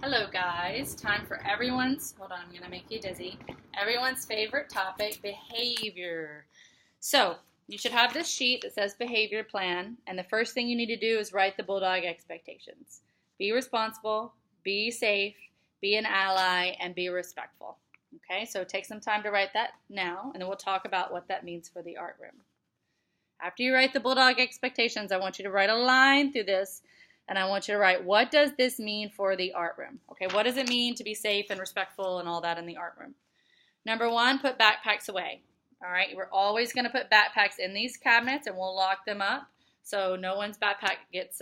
Hello guys, time for hold on, I'm going to make you dizzy, everyone's favorite topic, behavior. So, you should have this sheet that says behavior plan, and the first thing you need to do is write the Bulldog expectations. Be responsible, be safe, be an ally, and be respectful. Okay, so take some time to write that now, and then we'll talk about what that means for the art room. After you write the Bulldog expectations, I want you to write a line through this. And I want you to write, what does this mean for the art room? Okay, what does it mean to be safe and respectful and all that in the art room? Number one, put backpacks away. All right, we're always going to put backpacks in these cabinets and we'll lock them up so no one's backpack gets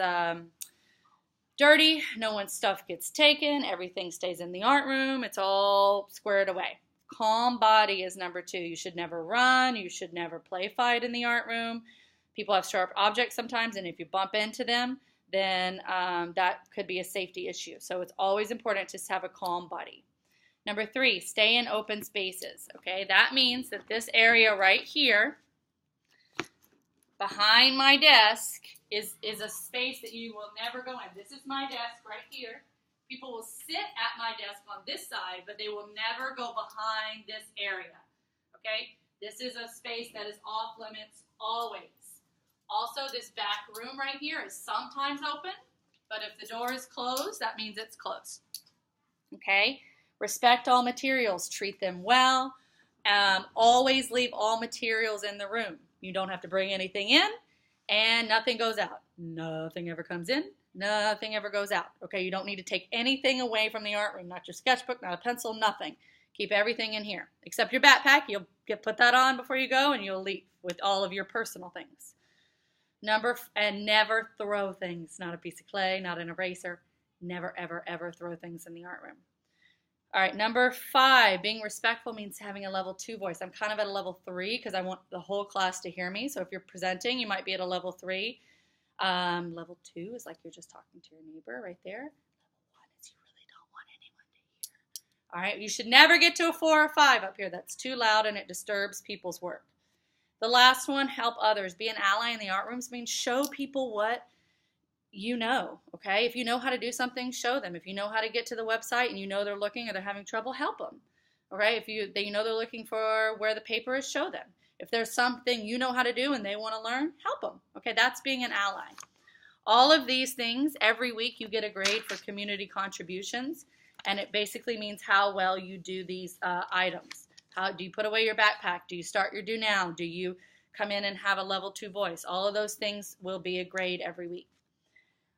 dirty, no one's stuff gets taken, everything stays in the art room, it's all squared away. Calm body is number two. You should never run, you should never play fight in the art room. People have sharp objects sometimes, and if you bump into them, then that could be a safety issue. So it's always important to have a calm body. Number three, stay in open spaces. Okay, that means that this area right here, behind my desk, is a space that you will never go in. This is my desk right here. People will sit at my desk on this side, but they will never go behind this area. Okay, this is a space that is off limits always. Also, this back room right here is sometimes open, but if the door is closed, that means it's closed. Okay? Respect all materials. Treat them well. Always leave all materials in the room. You don't have to bring anything in, and nothing goes out. Nothing ever comes in. Nothing ever goes out. Okay? You don't need to take anything away from the art room. Not your sketchbook, not a pencil, nothing. Keep everything in here. Except your backpack. You'll put that on before you go, and you'll leave with all of your personal things. And never throw things. Not a piece of clay, not an eraser. Never, ever, ever throw things in the art room. All right, number 5, being respectful means having a level 2 voice. I'm kind of at a level 3 because I want the whole class to hear me. So if you're presenting, you might be at a level 3. Level 2 is like you're just talking to your neighbor right there. Level 1 is you really don't want anyone to hear. All right, you should never get to a 4 or 5 up here. That's too loud and it disturbs people's work. The last one, help others. Be an ally in the art rooms means show people what you know, okay? If you know how to do something, show them. If you know how to get to the website and you know they're looking or they're having trouble, help them, okay? If you know they're looking for where the paper is, show them. If there's something you know how to do and they want to learn, help them, okay? That's being an ally. All of these things, every week you get a grade for community contributions, and it basically means how well you do these items. How do you put away your backpack? Do you start your do now? Do you come in and have a level 2 voice? All of those things will be a grade every week.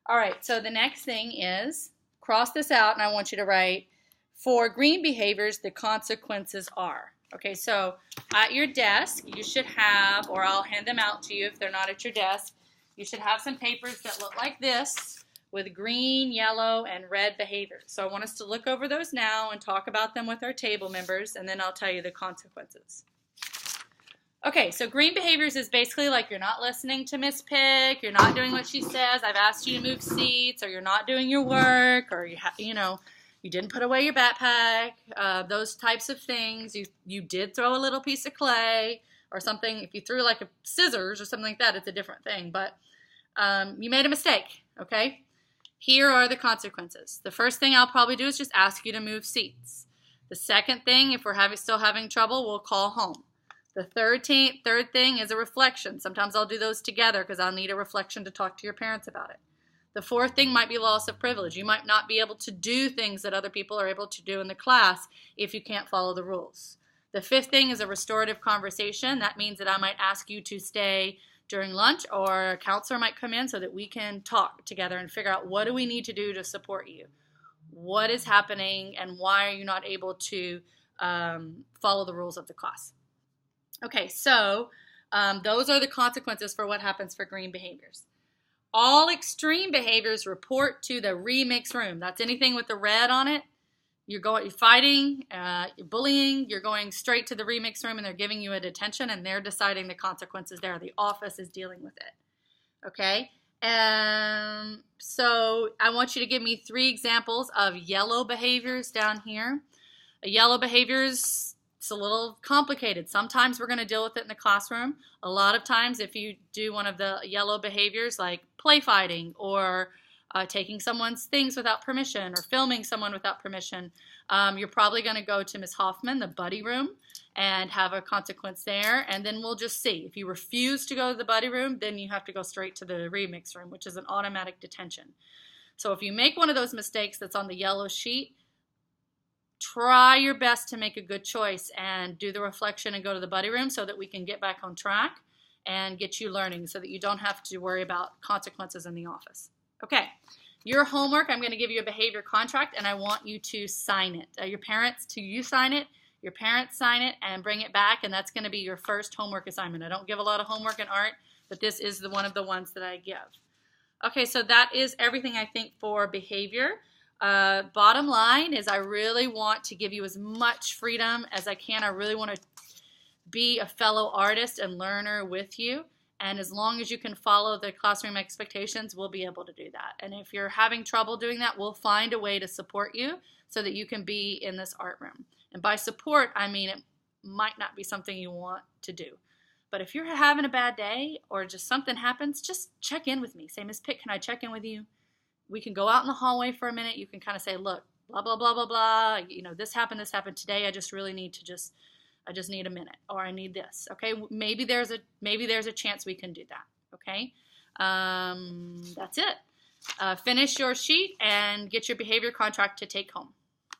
All right, so the next thing is cross this out, and I want you to write, for green behaviors, the consequences are. Okay, so at your desk, you should have, or I'll hand them out to you if they're not at your desk, you should have some papers that look like this with green, yellow, and red behaviors. So I want us to look over those now and talk about them with our table members, and then I'll tell you the consequences. Okay, so green behaviors is basically like you're not listening to Miss Pick, you're not doing what she says, I've asked you to move seats, or you're not doing your work, or you didn't put away your backpack, those types of things. You did throw a little piece of clay or something. If you threw like a scissors or something like that, it's a different thing, but you made a mistake, okay? Here are the consequences. The first thing I'll probably do is just ask you to move seats. The second thing, if we're still having trouble, we'll call home. The third thing is a reflection. Sometimes I'll do those together because I'll need a reflection to talk to your parents about it. The fourth thing might be loss of privilege. You might not be able to do things that other people are able to do in the class if you can't follow the rules. The fifth thing is a restorative conversation. That means that I might ask you to stay during lunch, or a counselor might come in so that we can talk together and figure out what do we need to do to support you. What is happening and why are you not able to follow the rules of the class? Okay, so those are the consequences for what happens for green behaviors. All extreme behaviors report to the remix room. That's anything with the red on it. You're fighting, you're bullying, you're going straight to the remix room and they're giving you a detention and they're deciding the consequences there. The office is dealing with it. Okay? So I want you to give me 3 examples of yellow behaviors down here. Yellow behaviors, it's a little complicated. Sometimes we're going to deal with it in the classroom. A lot of times if you do one of the yellow behaviors like play fighting or taking someone's things without permission or filming someone without permission, you're probably going to go to Ms. Hoffman, the buddy room, and have a consequence there, and then we'll just see. If you refuse to go to the buddy room, then you have to go straight to the remix room, which is an automatic detention. So if you make one of those mistakes that's on the yellow sheet, try your best to make a good choice and do the reflection and go to the buddy room so that we can get back on track and get you learning so that you don't have to worry about consequences in the office. Okay, your homework, I'm going to give you a behavior contract, and I want you to sign it. Your parents, you sign it, your parents sign it, and bring it back, and that's going to be your first homework assignment. I don't give a lot of homework in art, but this is one of the ones that I give. Okay, so that is everything I think for behavior. Bottom line is I really want to give you as much freedom as I can. I really want to be a fellow artist and learner with you. And as long as you can follow the classroom expectations, we'll be able to do that. And if you're having trouble doing that, we'll find a way to support you so that you can be in this art room. And by support, I mean it might not be something you want to do. But if you're having a bad day or just something happens, just check in with me. Say, Ms. Pitt, can I check in with you? We can go out in the hallway for a minute. You can kind of say, look, blah, blah, blah, blah, blah. You know, this happened today. I just really need to I just need a minute, or I need this. Okay, maybe there's a chance we can do that. Okay, that's it. Finish your sheet and get your behavior contract to take home.